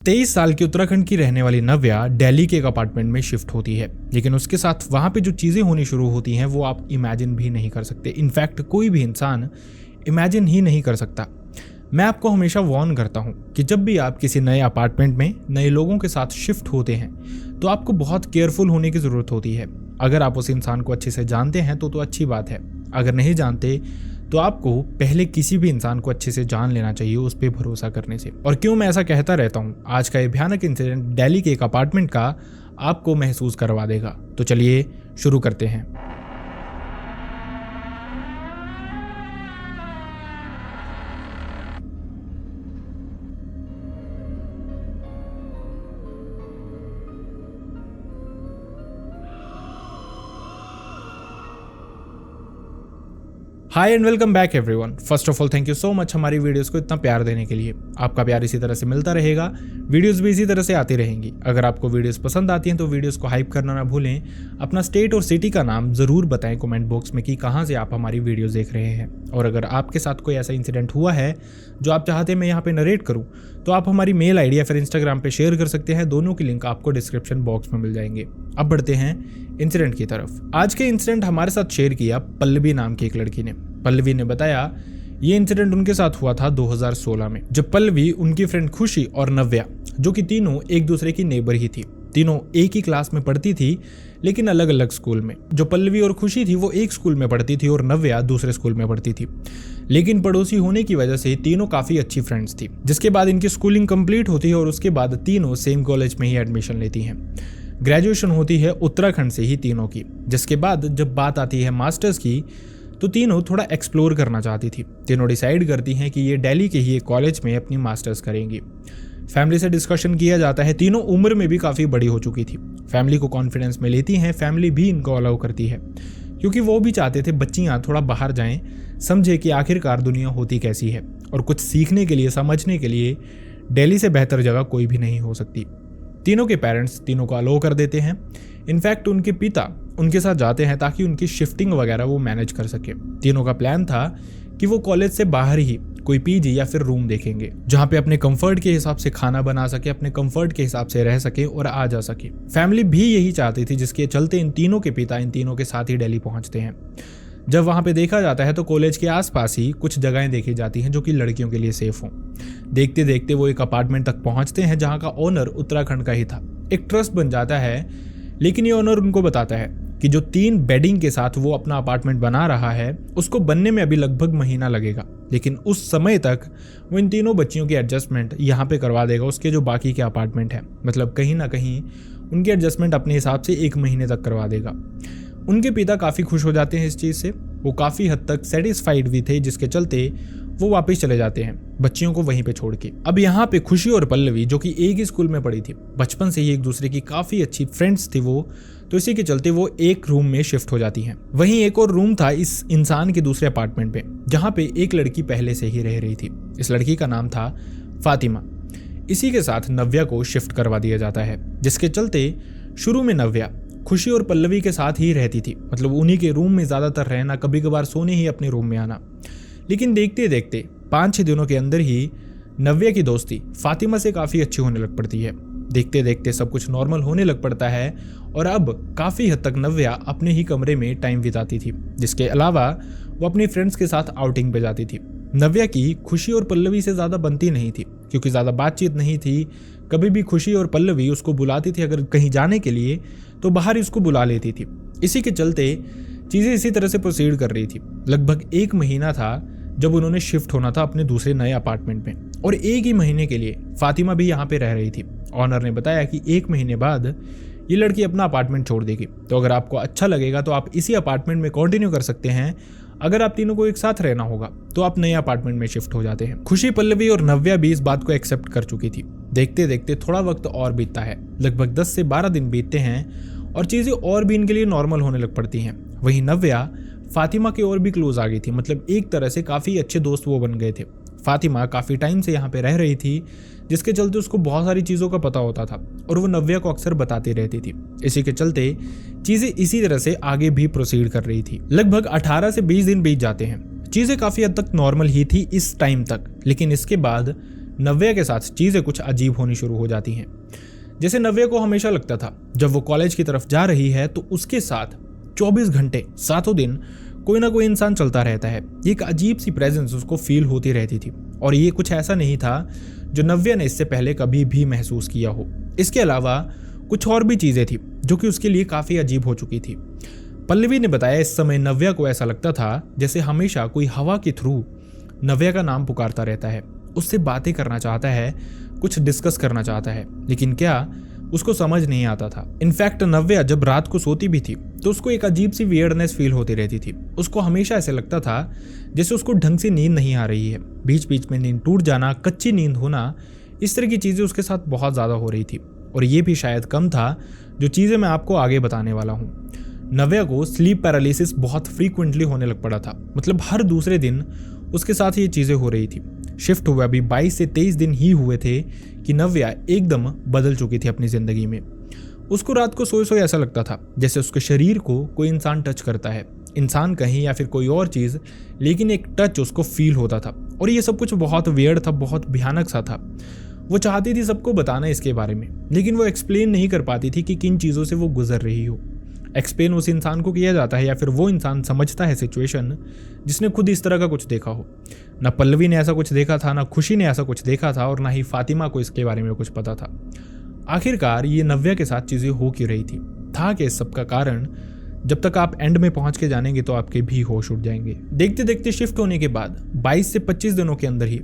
23 साल की उत्तराखंड की रहने वाली नव्या दिल्ली के एक अपार्टमेंट में शिफ्ट होती है, लेकिन उसके साथ वहां पे जो चीजें होनी शुरू होती हैं वो आप इमेजिन भी नहीं कर सकते। इनफैक्ट कोई भी इंसान इमेजिन ही नहीं कर सकता। मैं आपको हमेशा वार्न करता हूं कि जब भी आप किसी नए अपार्टमेंट में नए लोगों के साथ शिफ्ट होते हैं तो आपको बहुत केयरफुल होने की जरूरत होती है। अगर आप उस इंसान को अच्छे से जानते हैं तो अच्छी बात है, अगर नहीं जानते तो आपको पहले किसी भी इंसान को अच्छे से जान लेना चाहिए उस पर भरोसा करने से। और क्यों मैं ऐसा कहता रहता हूँ, आज का ये भयानक इंसिडेंट दिल्ली के एक अपार्टमेंट का आपको महसूस करवा देगा। तो चलिए शुरू करते हैं। Hi and welcome back everyone. First of all thank you so much हमारी वीडियोस को इतना प्यार देने के लिए। आपका प्यार इसी तरह से मिलता रहेगा, वीडियोस भी इसी तरह से आती रहेंगी। अगर आपको वीडियोस पसंद आती हैं तो वीडियोस को हाइप करना ना भूलें। अपना स्टेट और सिटी का नाम ज़रूर बताएं कमेंट बॉक्स में कि कहाँ से आप हमारी वीडियोज़ देख रहे हैं। और अगर आपके साथ कोई ऐसा इंसिडेंट हुआ है जो आप चाहते हैं मैं यहाँ पर नरेट करूँ तो आप हमारी मेल आईडी या फिर इंस्टाग्राम पे शेयर कर सकते हैं। दोनों की लिंक आपको डिस्क्रिप्शन बॉक्स में मिल जाएंगे। अब बढ़ते हैं इंसिडेंट की तरफ। आज के इंसिडेंट हमारे साथ शेयर किया पल्लवी नाम की एक लड़की ने। पल्लवी ने बताया ये इंसिडेंट उनके साथ हुआ था 2016 में, जब पल्लवी, उनकी फ्रेंड खुशी और नव्या, जो कि तीनों एक दूसरे की नेबर ही थी, तीनों एक ही क्लास में पढ़ती थी लेकिन अलग अलग स्कूल में। जो पल्लवी और खुशी थी वो एक स्कूल में पढ़ती थी और नव्या दूसरे स्कूल में पढ़ती थी, लेकिन पड़ोसी होने की वजह से तीनों काफ़ी अच्छी फ्रेंड्स थी। जिसके बाद इनकी स्कूलिंग कंप्लीट होती है और उसके बाद तीनों सेम कॉलेज में ही एडमिशन लेती हैं। ग्रेजुएशन होती है उत्तराखंड से ही तीनों की। जिसके बाद जब बात आती है मास्टर्स की तो तीनों थोड़ा एक्सप्लोर करना चाहती थी। तीनों डिसाइड करती हैं कि ये दिल्ली के ही एक कॉलेज में अपनी मास्टर्स करेंगी। फैमिली से डिस्कशन किया जाता है। तीनों उम्र में भी काफ़ी बड़ी हो चुकी थी। फैमिली को कॉन्फिडेंस में लेती हैं, फैमिली भी इनको अलाउ करती है क्योंकि वो भी चाहते थे बच्चियाँ थोड़ा बाहर जाएं, समझे कि आखिरकार दुनिया होती कैसी है और कुछ सीखने के लिए, समझने के लिए दिल्ली से बेहतर जगह कोई भी नहीं हो सकती। तीनों के पेरेंट्स तीनों को अलाउ कर देते हैं। इनफैक्ट उनके पिता उनके साथ जाते हैं ताकि उनकी शिफ्टिंग वगैरह वो मैनेज कर सके। तीनों का प्लान था कि वो कॉलेज से बाहर ही कोई पीजी या फिर रूम देखेंगे जहाँ पे अपने कंफर्ट के हिसाब से खाना बना सके, अपने कंफर्ट के हिसाब से रह सके और आ जा सके। फैमिली भी यही चाहती थी, जिसके चलते इन तीनों के पिता इन तीनों के साथ ही दिल्ली पहुँचते हैं। जब वहाँ पे देखा जाता है तो कॉलेज के आसपास ही कुछ जगहें देखी जाती हैं जो कि लड़कियों के लिए सेफ हों। देखते देखते वो एक अपार्टमेंट तक पहुँचते हैं जहाँ का ओनर उत्तराखंड का ही था। एक ट्रस्ट बन जाता है, लेकिन ये ओनर उनको बताता है कि जो 3 बेडिंग के साथ वो अपना अपार्टमेंट बना रहा है उसको बनने में अभी लगभग महीना लगेगा, लेकिन उस समय तक वो इन तीनों बच्चियों की एडजस्टमेंट यहाँ पे करवा देगा उसके जो बाकी के अपार्टमेंट हैं। मतलब कहीं ना कहीं उनकी एडजस्टमेंट अपने हिसाब से 1 महीने तक करवा देगा। उनके पिता काफ़ी खुश हो जाते हैं इस चीज़ से। वो काफ़ी हद तक सेटिस्फाइड भी थे, जिसके चलते वो वापस चले जाते हैं बच्चियों को वहीं पे छोड़ के। अब यहाँ पे खुशी और पल्लवी, जो कि एक ही स्कूल में पढ़ी थी, बचपन से ही एक दूसरे की काफ़ी अच्छी फ्रेंड्स थी वो, तो इसी के चलते वो एक रूम में शिफ्ट हो जाती हैं। वहीं एक और रूम था इस इंसान के दूसरे अपार्टमेंट पे, जहाँ पे एक लड़की पहले से ही रह रही थी। इस लड़की का नाम था फातिमा। इसी के साथ नव्या को शिफ्ट करवा दिया जाता है, जिसके चलते शुरू में नव्या खुशी और पल्लवी के साथ ही रहती थी। मतलब उन्हीं के रूम में ज़्यादातर रहना, कभी कभार सोने ही अपने रूम में आना। लेकिन देखते देखते 5-6 दिनों के अंदर ही नव्या की दोस्ती फातिमा से काफ़ी अच्छी होने लग पड़ती है। देखते देखते सब कुछ नॉर्मल होने लग पड़ता है और अब काफ़ी हद तक नव्या अपने ही कमरे में टाइम बिताती थी। जिसके अलावा वो अपनी फ्रेंड्स के साथ आउटिंग पे जाती थी। नव्या की खुशी और पल्लवी से ज़्यादा बनती नहीं थी क्योंकि ज़्यादा बातचीत नहीं थी। कभी भी खुशी और पल्लवी उसको बुलाती थी अगर कहीं जाने के लिए तो बाहर ही उसको बुला लेती थी। इसी के चलते चीज़ें इसी तरह से प्रोसीड कर रही थी। लगभग 1 महीना था जब उन्होंने शिफ्ट होना था अपने दूसरे नए अपार्टमेंट में, और 1 ही महीने के लिए फातिमा भी यहाँ पे रह रही थी। ऑनर ने बताया कि 1 महीने बाद ये लड़की अपना अपार्टमेंट छोड़ देगी, तो अगर आपको अच्छा लगेगा तो आप इसी अपार्टमेंट में कंटिन्यू कर सकते हैं। अगर आप तीनों को एक साथ रहना होगा तो आप नए अपार्टमेंट में शिफ्ट हो जाते हैं। खुशी, पल्लवी और नव्या भी इस बात को एक्सेप्ट कर चुकी थी। देखते देखते थोड़ा वक्त और बीतता है, लगभग 10 से 12 दिन बीतते हैं और चीज़ें और भी इनके लिए नॉर्मल होने लग पड़ती हैं। वहीं नव्या फातिमा की ओर भी क्लोज आ गई थी। मतलब एक तरह से काफ़ी अच्छे दोस्त वो बन गए थे। फातिमा काफ़ी टाइम से यहाँ पे रह रही थी, जिसके चलते उसको बहुत सारी चीज़ों का पता होता था और वो नव्या को अक्सर बताती रहती थी। इसी के चलते चीज़ें इसी तरह से आगे भी प्रोसीड कर रही थी। लगभग 18 से 20 दिन बीत जाते हैं। चीज़ें काफ़ी हद तक नॉर्मल ही थी इस टाइम तक, लेकिन इसके बाद नव्या के साथ चीज़ें कुछ अजीब होनी शुरू हो जाती हैं। जैसे नव्या को हमेशा लगता था जब वो कॉलेज की तरफ जा रही है तो उसके साथ 24 घंटे सातों दिन कोई ना कोई इंसान चलता रहता है। एक अजीब सी प्रेजेंस उसको फील होती रहती थी और ये कुछ ऐसा नहीं था जो नव्या ने इससे पहले कभी भी महसूस किया हो। इसके अलावा कुछ और भी चीज़ें थी जो कि उसके लिए काफ़ी अजीब हो चुकी थी। पल्लवी ने बताया इस समय नव्या को ऐसा लगता था जैसे हमेशा कोई हवा के थ्रू नव्या का नाम पुकारता रहता है, उससे बातें करना चाहता है, कुछ डिस्कस करना चाहता है, लेकिन क्या उसको समझ नहीं आता था। इनफैक्ट नव्या जब रात को सोती भी थी तो उसको एक अजीब सी वियर्डनेस फील होती रहती थी। उसको हमेशा ऐसे लगता था जैसे उसको ढंग से नींद नहीं आ रही है, बीच बीच में नींद टूट जाना, कच्ची नींद होना, इस तरह की चीज़ें उसके साथ बहुत ज़्यादा हो रही थी। और ये भी शायद कम था जो चीज़ें मैं आपको आगे बताने वाला हूँ। नव्या को स्लीप पैरालिसिस बहुत फ्रीक्वेंटली होने लग पड़ा था, मतलब हर दूसरे दिन उसके साथ ये चीज़ें हो रही थी। शिफ्ट हुए अभी 22 से 23 दिन ही हुए थे कि नव्या एकदम बदल चुकी थी अपनी ज़िंदगी में। उसको रात को सोए सोए ऐसा लगता था जैसे उसके शरीर को कोई इंसान टच करता है, इंसान कहीं या फिर कोई और चीज़, लेकिन एक टच उसको फील होता था। और ये सब कुछ बहुत वियर्ड था, बहुत भयानक सा था। वो चाहती थी सबको बताना इसके बारे में, लेकिन वो एक्सप्लेन नहीं कर पाती थी कि किन चीज़ों से वो गुजर रही हो। एक्सप्लेन उस इंसान को किया जाता है या फिर वो इंसान समझता है सिचुएशन जिसने खुद इस तरह का कुछ देखा हो। ना पल्लवी ने ऐसा कुछ देखा था, ना खुशी ने ऐसा कुछ देखा था, और ना ही फातिमा को इसके बारे में कुछ पता था। आखिरकार ये नव्या के साथ चीज़ें हो क्यों रही थी, था कि इस सब का कारण जब तक आप एंड में पहुंच के जानेंगे तो आपके भी होश उड़ जाएंगे। देखते देखते शिफ्ट होने के बाद 22 से 25 दिनों के अंदर ही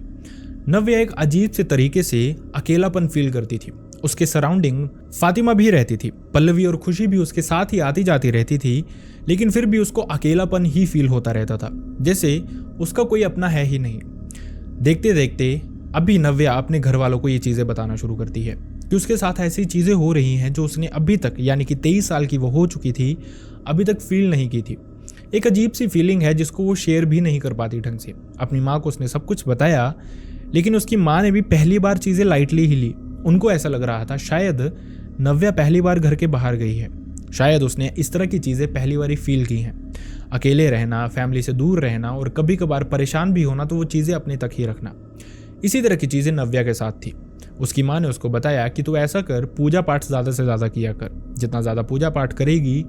नव्या एक अजीब से तरीके से अकेलापन फील करती थी। उसके सराउंडिंग फातिमा भी रहती थी, पल्लवी और खुशी भी उसके साथ ही आती जाती रहती थी, लेकिन फिर भी उसको अकेलापन ही फील होता रहता था, जैसे उसका कोई अपना है ही नहीं। देखते देखते अभी नव्या अपने घर वालों को ये चीज़ें बताना शुरू करती है कि उसके साथ ऐसी चीज़ें हो रही हैं जो उसने अभी तक, यानी कि 23 साल की वो हो चुकी थी, अभी तक फील नहीं की थी। एक अजीब सी फीलिंग है जिसको वो शेयर भी नहीं कर पाती ढंग से। अपनी माँ को उसने सब कुछ बताया, लेकिन उसकी माँ ने भी पहली बार चीज़ें लाइटली ही ली। उनको ऐसा लग रहा था शायद नव्या पहली बार घर के बाहर गई है, शायद उसने इस तरह की चीज़ें पहली बार ही फील की हैं। अकेले रहना, फैमिली से दूर रहना और कभी कभार परेशान भी होना, तो वो चीज़ें अपने तक ही रखना, इसी तरह की चीज़ें नव्या के साथ थी। उसकी माँ ने उसको बताया कि तू ऐसा कर, पूजा पाठ ज़्यादा से ज़्यादा किया कर, जितना ज़्यादा पूजा पाठ करेगी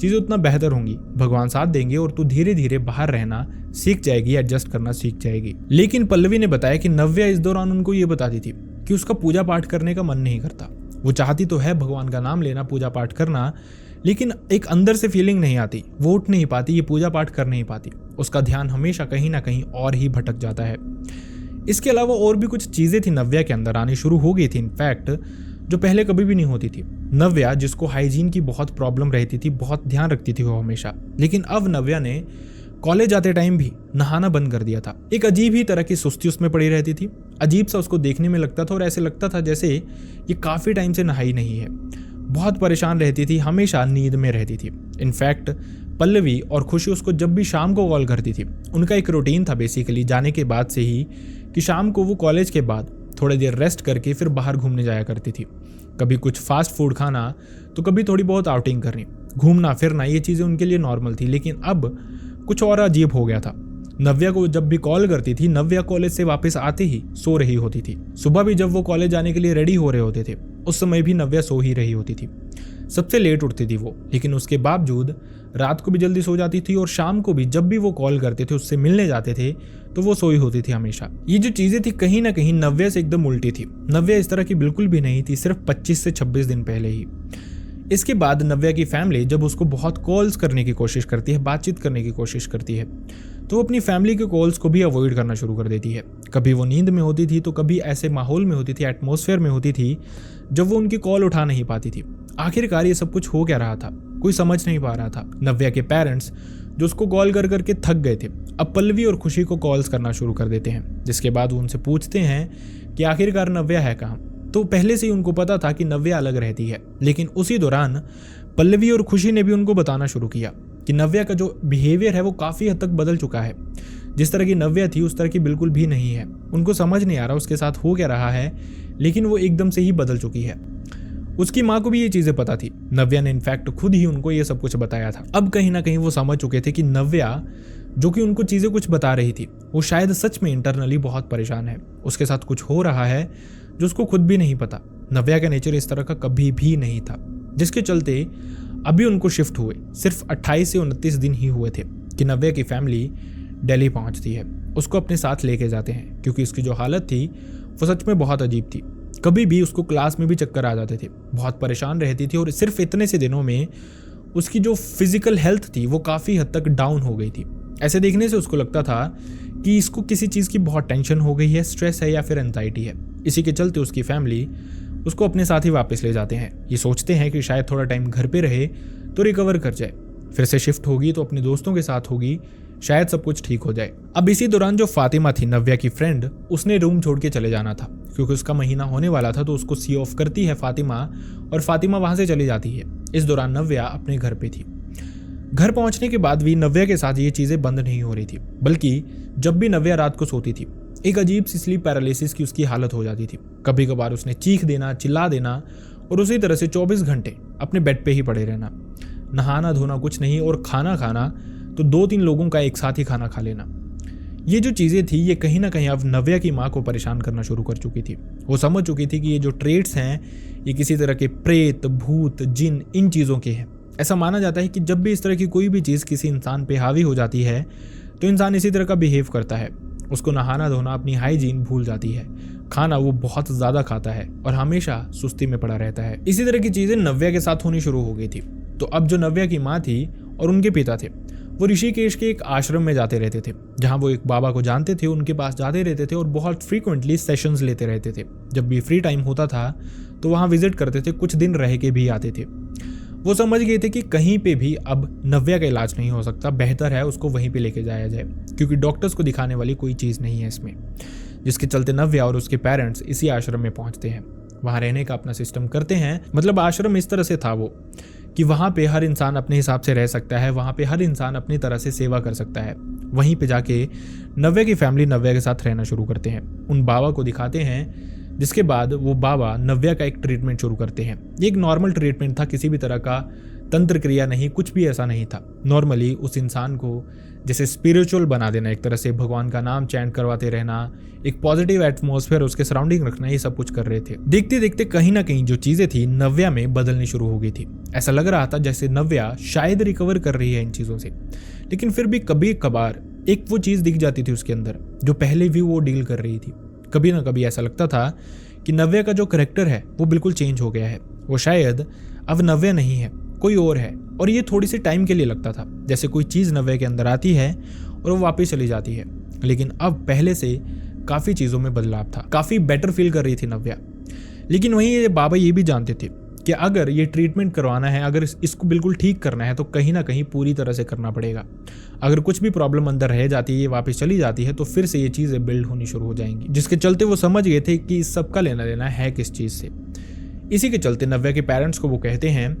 चीज़ें उतना बेहतर होंगी, भगवान साथ देंगे और तू धीरे धीरे बाहर रहना सीख जाएगी, एडजस्ट करना सीख जाएगी। लेकिन पल्लवी ने बताया कि नव्या इस दौरान उनको ये बताती थी कि उसका पूजा पाठ करने का मन नहीं करता। वो चाहती तो है भगवान का नाम लेना, पूजा पाठ करना, लेकिन एक अंदर से फीलिंग नहीं आती, वो उठ नहीं पाती, ये पूजा पाठ कर नहीं पाती। उसका ध्यान हमेशा कहीं ना कहीं और ही भटक जाता है। इसके अलावा और भी कुछ चीज़ें थी नव्या के अंदर आनी शुरू हो गई थी, इनफैक्ट जो पहले कभी भी नहीं होती थी। नव्या जिसको हाइजीन की बहुत प्रॉब्लम रहती थी, बहुत ध्यान रखती थी वो हमेशा, लेकिन अब नव्या ने कॉलेज जाते टाइम भी नहाना बंद कर दिया था। एक अजीब ही तरह की सुस्ती उसमें पड़ी रहती थी, अजीब सा उसको देखने में लगता था और ऐसे लगता था जैसे ये काफ़ी टाइम से नहाई नहीं है। बहुत परेशान रहती थी, हमेशा नींद में रहती थी। इनफैक्ट पल्लवी और खुशी उसको जब भी शाम को कॉल करती थी, उनका एक रूटीन था बेसिकली जाने के बाद से ही कि शाम को वो कॉलेज के बाद थोड़ी देर रेस्ट करके फिर बाहर घूमने जाया करती थी। कभी कुछ फास्ट फूड खाना, तो कभी थोड़ी बहुत आउटिंग करनी, घूमना फिरना, ये चीज़ें उनके लिए नॉर्मल थी। लेकिन अब कुछ और अजीब हो गया था। नव्या को जब भी कॉल करती थी, नव्या कॉलेज से वापस आते ही सो रही होती थी। सुबह भी जब वो कॉलेज जाने के लिए रेडी हो रहे होते थे, उस समय भी नव्या सो ही रही होती थी। सबसे लेट उठती थी वो, लेकिन उसके बावजूद रात को भी जल्दी सो जाती थी और शाम को भी जब भी वो कॉल करते थे, उससे मिलने जाते थे, तो वो सोई होती थी हमेशा। ये जो चीज़ें थी कहीं ना कहीं नव्या से एकदम उल्टी थी। नव्या इस तरह की बिल्कुल भी नहीं थी, सिर्फ 25 से 26 दिन पहले ही। इसके बाद नव्या की फैमिली जब उसको बहुत कॉल्स करने की कोशिश करती है, बातचीत करने की कोशिश करती है, तो वो अपनी फैमिली के कॉल्स को भी अवॉइड करना शुरू कर देती है। कभी वो नींद में होती थी, तो कभी ऐसे माहौल में होती थी, एटमॉस्फेयर में होती थी जब वो उनकी कॉल उठा नहीं पाती थी। आखिरकार ये सब कुछ हो क्या रहा था, कोई समझ नहीं पा रहा था। नव्या के पेरेंट्स जो उसको कॉल कर करके थक गए थे, अब पल्लवी और खुशी को कॉल्स करना शुरू कर देते हैं, जिसके बाद वो उनसे पूछते हैं कि आखिरकार नव्या है कहाँ। तो पहले से ही उनको पता था कि नव्या अलग रहती है, लेकिन उसी दौरान पल्लवी और खुशी ने भी उनको बताना शुरू किया कि नव्या का जो बिहेवियर है वो काफ़ी हद तक बदल चुका है। जिस तरह की नव्या थी उस तरह की बिल्कुल भी नहीं है। उनको समझ नहीं आ रहा उसके साथ हो क्या रहा है, लेकिन वो एकदम से ही बदल चुकी है। उसकी माँ को भी ये चीज़ें पता थी। नव्या ने इनफैक्ट खुद ही उनको ये सब कुछ बताया था। अब कहीं ना कहीं वो समझ चुके थे कि नव्या जो कि उनको चीज़ें कुछ बता रही थी, वो शायद सच में इंटरनली बहुत परेशान है। उसके साथ कुछ हो रहा है जो उसको खुद भी नहीं पता। नव्या का नेचर इस तरह का कभी भी नहीं था, जिसके चलते अभी उनको शिफ्ट हुए सिर्फ 28 से 29 दिन ही हुए थे कि नव्या की फैमिली दिल्ली पहुंचती है। उसको अपने साथ लेके जाते हैं क्योंकि उसकी जो हालत थी वो सच में बहुत अजीब थी। कभी भी उसको क्लास में भी चक्कर आ जाते थे, बहुत परेशान रहती थी और सिर्फ इतने से दिनों में उसकी जो फिजिकल हेल्थ थी वो काफ़ी हद तक डाउन हो गई थी। ऐसे देखने से उसको लगता था कि इसको किसी चीज़ की बहुत टेंशन हो गई है, स्ट्रेस है या फिर एंजाइटी है। इसी के चलते उसकी फैमिली उसको अपने साथ ही वापस ले जाते हैं। ये सोचते हैं कि शायद थोड़ा टाइम घर पे रहे तो रिकवर कर जाए, फिर से शिफ्ट होगी तो अपने दोस्तों के साथ होगी, शायद सब कुछ ठीक हो जाए। अब इसी दौरान जो फातिमा थी, नव्या की फ्रेंड, उसने रूम छोड़ के चले जाना था क्योंकि उसका महीना होने वाला था, तो उसको सी ऑफ करती है फातिमा और फातिमा वहां से चली जाती है। इस दौरान नव्या अपने घर पे थी। घर पहुंचने के बाद भी नव्या के साथ ये चीज़ें बंद नहीं हो रही थी, बल्कि जब भी नव्या रात को सोती थी एक अजीब सी स्लीप पैरालिसिस की उसकी हालत हो जाती थी। कभी कभार उसने चीख देना, चिल्ला देना और उसी तरह से 24 घंटे अपने बेड पे ही पड़े रहना। नहाना धोना कुछ नहीं और खाना खाना तो 2-3 लोगों का एक साथ ही खाना खा लेना। ये जो चीज़ें थी ये कहीं ना कहीं अब नव्या की माँ को परेशान करना शुरू कर चुकी थी। वो समझ चुकी थी कि ये जो ट्रेड्स हैं ये किसी तरह के प्रेत, भूत, जिन, इन चीज़ों के हैं। ऐसा माना जाता है कि जब भी इस तरह की कोई भी चीज़ किसी इंसान पे हावी हो जाती है तो इंसान इसी तरह का बिहेव करता है। उसको नहाना धोना, अपनी हाइजीन भूल जाती है, खाना वो बहुत ज़्यादा खाता है और हमेशा सुस्ती में पड़ा रहता है। इसी तरह की चीज़ें नव्या के साथ होनी शुरू हो गई थी। तो अब जो नव्या की माँ थी और उनके पिता थे वो ऋषिकेश के एक आश्रम में जाते रहते थे, जहाँ वो एक बाबा को जानते थे, उनके पास जाते रहते थे और बहुत फ्रीक्वेंटली सेशंस लेते रहते थे। जब भी फ्री टाइम होता था तो वहाँ विजिट करते थे, कुछ दिन रह के भी आते थे। वो समझ गए थे कि कहीं पे भी अब नव्या का इलाज नहीं हो सकता, बेहतर है उसको वहीं पे लेके जाया जाए क्योंकि डॉक्टर्स को दिखाने वाली कोई चीज़ नहीं है इसमें। जिसके चलते नव्या और उसके पेरेंट्स इसी आश्रम में पहुंचते हैं, वहाँ रहने का अपना सिस्टम करते हैं। मतलब आश्रम इस तरह से था वो कि वहाँ पे हर इंसान अपने हिसाब से रह सकता है, वहाँ पे हर इंसान अपनी तरह से सेवा कर सकता है। वहीं पे जाके नव्या की फैमिली नव्या के साथ रहना शुरू करते हैं, उन बाबा को दिखाते हैं, जिसके बाद वो बाबा नव्या का एक ट्रीटमेंट शुरू करते हैं। ये एक नॉर्मल ट्रीटमेंट था, किसी भी तरह का तंत्र क्रिया नहीं, कुछ भी ऐसा नहीं था। नॉर्मली उस इंसान को जैसे स्पिरिचुअल बना देना, एक तरह से भगवान का नाम चैंट करवाते रहना, एक पॉजिटिव एटमॉस्फेयर उसके सराउंडिंग रखना, ये सब कुछ कर रहे थे। देखते देखते कहीं ना कहीं जो चीज़ें थी नव्या में बदलनी शुरू हो गई थी। ऐसा लग रहा था जैसे नव्या शायद रिकवर कर रही है इन चीज़ों से, लेकिन फिर भी कभी कभार एक वो चीज़ दिख जाती थी उसके अंदर जो पहले भी वो डील कर रही थी। कभी ना कभी ऐसा लगता था कि नव्या का जो करैक्टर है वो बिल्कुल चेंज हो गया है, वो शायद अब नव्या नहीं है, कोई और है। और ये थोड़ी सी टाइम के लिए लगता था, जैसे कोई चीज़ नव्या के अंदर आती है और वो वापस चली जाती है। लेकिन अब पहले से काफ़ी चीज़ों में बदलाव था, काफ़ी बेटर फील कर रही थी नव्या। लेकिन वहीं ये बाबा ये भी जानते थे कि अगर ये ट्रीटमेंट करवाना है, अगर इसको बिल्कुल ठीक करना है तो कहीं ना कहीं पूरी तरह से करना पड़ेगा। अगर कुछ भी प्रॉब्लम अंदर रह जाती है, ये वापस चली जाती है, तो फिर से ये चीज़ें बिल्ड होनी शुरू हो जाएंगी। जिसके चलते वो समझ गए थे कि इस सब का लेना देना है किस चीज़ से। इसी के चलते नव्या के पेरेंट्स को वो कहते हैं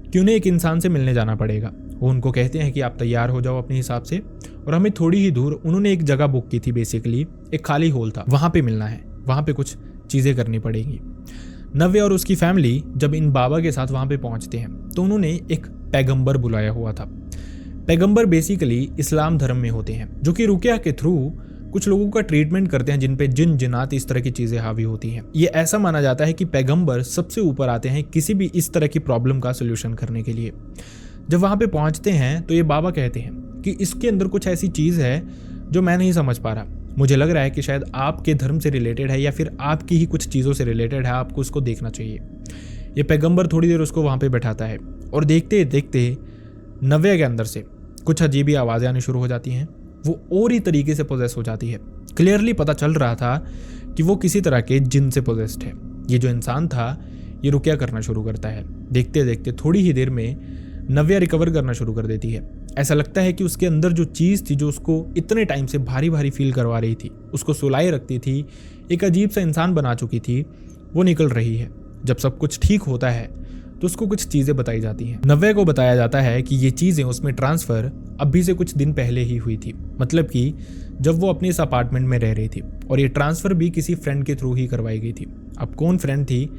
कि उन्हें एक इंसान से मिलने जाना पड़ेगा। वो उनको कहते हैं कि आप तैयार हो जाओ अपने हिसाब से, और हमें थोड़ी ही दूर उन्होंने एक जगह बुक की थी, बेसिकली एक खाली हॉल था, वहाँ पे मिलना है, वहाँ पे कुछ चीज़ें करनी पड़ेंगी। नव्या और उसकी फैमिली जब इन बाबा के साथ वहाँ पे पहुँचते हैं तो उन्होंने एक पैगंबर बुलाया हुआ था। पैगंबर बेसिकली इस्लाम धर्म में होते हैं, जो कि रुकिया के थ्रू कुछ लोगों का ट्रीटमेंट करते हैं जिन पे जिन जिनात इस तरह की चीज़ें हावी होती हैं। ये ऐसा माना जाता है कि पैगंबर सबसे ऊपर आते हैं किसी भी इस तरह की प्रॉब्लम का सोल्यूशन करने के लिए। जब वहाँ पे पहुँचते हैं तो ये बाबा कहते हैं कि इसके अंदर कुछ ऐसी चीज़ है जो मैं नहीं समझ पा रहा, मुझे लग रहा है कि शायद आपके धर्म से रिलेटेड है या फिर आपकी ही कुछ चीज़ों से रिलेटेड है, आपको उसको देखना चाहिए। ये पैगंबर थोड़ी देर उसको वहाँ पे बैठाता है और देखते देखते नव्या के अंदर से कुछ अजीब आवाज़ें आनी शुरू हो जाती हैं। वो और ही तरीके से पोजेस हो जाती है। क्लियरली पता चल रहा था कि वो किसी तरह के जिन से पोजेस्ड है। ये जो इंसान था ये रुकिया करना शुरू करता है। देखते देखते थोड़ी ही देर में नव्या रिकवर करना शुरू कर देती है। ऐसा लगता है कि उसके अंदर जो चीज़ थी जो उसको इतने टाइम से भारी भारी फील करवा रही थी, उसको सुलाए रखती थी, एक अजीब सा इंसान बना चुकी थी, वो निकल रही है। जब सब कुछ ठीक होता है तो उसको कुछ चीज़ें बताई जाती हैं। नव्या को बताया जाता है कि ये चीज़ें उसमें ट्रांसफ़र अभी से कुछ दिन पहले ही हुई थी, मतलब कि जब वो अपने इस अपार्टमेंट में रह रही थी, और ये ट्रांसफ़र भी किसी फ्रेंड के थ्रू ही करवाई गई थी। अब कौन फ्रेंड थी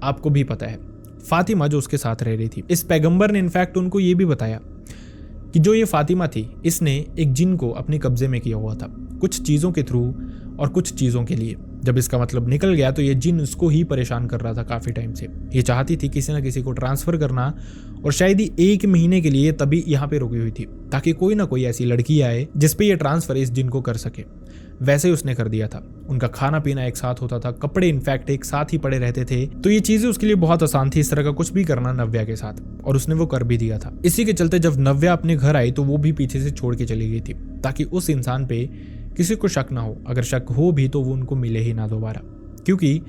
आपको भी पता है, फातिमा जो उसके साथ रह रही थी। इस पैगंबर ने इनफैक्ट उनको ये भी बताया कि जो ये फातिमा थी इसने एक जिन को अपने कब्जे में किया हुआ था, कुछ चीज़ों के थ्रू और कुछ चीज़ों के लिए। जब इसका मतलब निकल गया तो ये जिन उसको ही परेशान कर रहा था काफ़ी टाइम से। ये चाहती थी किसी ना किसी को ट्रांसफ़र करना, और शायद ही 1 महीने के लिए तभी यहाँ पे रुकी हुई थी ताकि कोई ना कोई ऐसी लड़की आए जिस पे ये ट्रांसफ़र इस जिन को कर सके। वैसे ही उसने कर दिया था। उनका खाना पीना एक साथ होता था, कपड़े इनफैक्ट एक साथ ही पड़े रहते थे, तो ये चीज़ें उसके लिए बहुत आसान थी इस तरह का कुछ भी करना नव्या के साथ, और उसने वो कर भी दिया था। इसी के चलते जब नव्या अपने घर आई तो वो भी पीछे से छोड़ के चली गई थी ताकि उस इंसान पे किसी को शक ना हो। अगर शक हो भी तो वो उनको मिले ही ना दोबारा, क्योंकि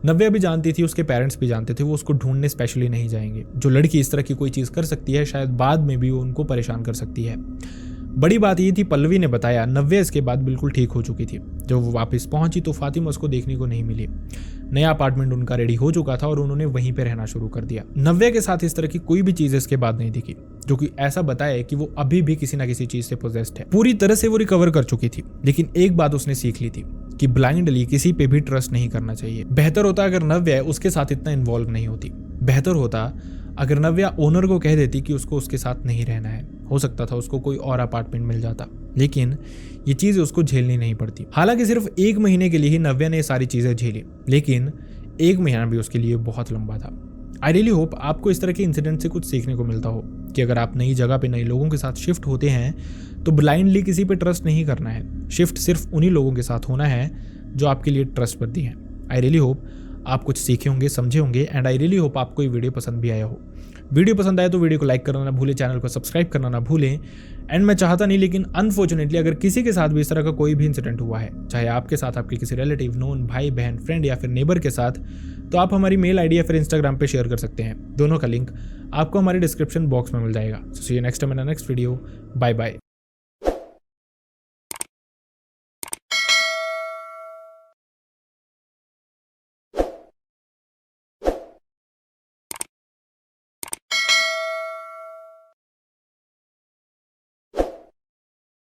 नव्या भी जानती थी, उसके पेरेंट्स भी जानते थे, वो उसको ढूंढने स्पेशली नहीं जाएंगे। जो लड़की इस तरह की कोई चीज़ कर सकती है शायद बाद में भी वो उनको परेशान कर सकती है। बड़ी बात ये थी, पल्लवी ने बताया नव्या इसके बाद बिल्कुल ठीक हो चुकी थी। जब वो वापस पहुंची तो फातिमा उसको देखने को नहीं मिली। नया अपार्टमेंट उनका रेडी हो चुका था और उन्होंने वहीं पे रहना शुरू कर दिया। नव्या के साथ इस तरह की कोई भी चीज़ इसके बाद नहीं दिखी जो कि ऐसा बताए कि वो अभी भी किसी ना किसी चीज़ से पोजेस्ड है। पूरी तरह से वो रिकवर कर चुकी थी, लेकिन एक बात उसने सीख ली थी कि ब्लाइंडली किसी पे भी ट्रस्ट नहीं करना चाहिए। बेहतर होता अगर नव्या उसके साथ इतना इन्वॉल्व नहीं होती। बेहतर होता अगर नव्या ओनर को कह देती कि उसको उसके साथ नहीं रहना है। हो सकता था उसको कोई और अपार्टमेंट मिल जाता, लेकिन ये चीज़ें उसको झेलनी नहीं पड़ती। हालांकि सिर्फ 1 महीने के लिए ही नव्या ने ये सारी चीज़ें झेली, लेकिन 1 महीना भी उसके लिए बहुत लंबा था। आई रियली होप आपको इस तरह के इंसिडेंट से कुछ सीखने को मिलता हो कि अगर आप नई जगह पे नए लोगों के साथ शिफ्ट होते हैं तो ब्लाइंडली किसी पे ट्रस्ट नहीं करना है। शिफ्ट सिर्फ उन्हीं लोगों के साथ होना है जो आपके लिए ट्रस्टवर्दी हैं। आई रियली होप आप कुछ सीखे होंगे, समझे होंगे, एंड आई रियली होप आपको ये वीडियो पसंद भी आया हो। वीडियो पसंद आए तो वीडियो को लाइक करना ना भूलें, चैनल को सब्सक्राइब करना ना भूलें। एंड मैं चाहता नहीं, लेकिन अनफॉर्चुनेटली अगर किसी के साथ भी इस तरह का कोई भी इंसिडेंट हुआ है, चाहे आपके साथ, आपके किसी रिलेटिव, नोन, भाई बहन, फ्रेंड या फिर नेबर के साथ, तो आप हमारी मेल आईडी या फिर इंस्टाग्राम पे शेयर कर सकते हैं। दोनों का लिंक आपको हमारे डिस्क्रिप्शन बॉक्स में मिल जाएगा। So see you next time in next video. Bye bye.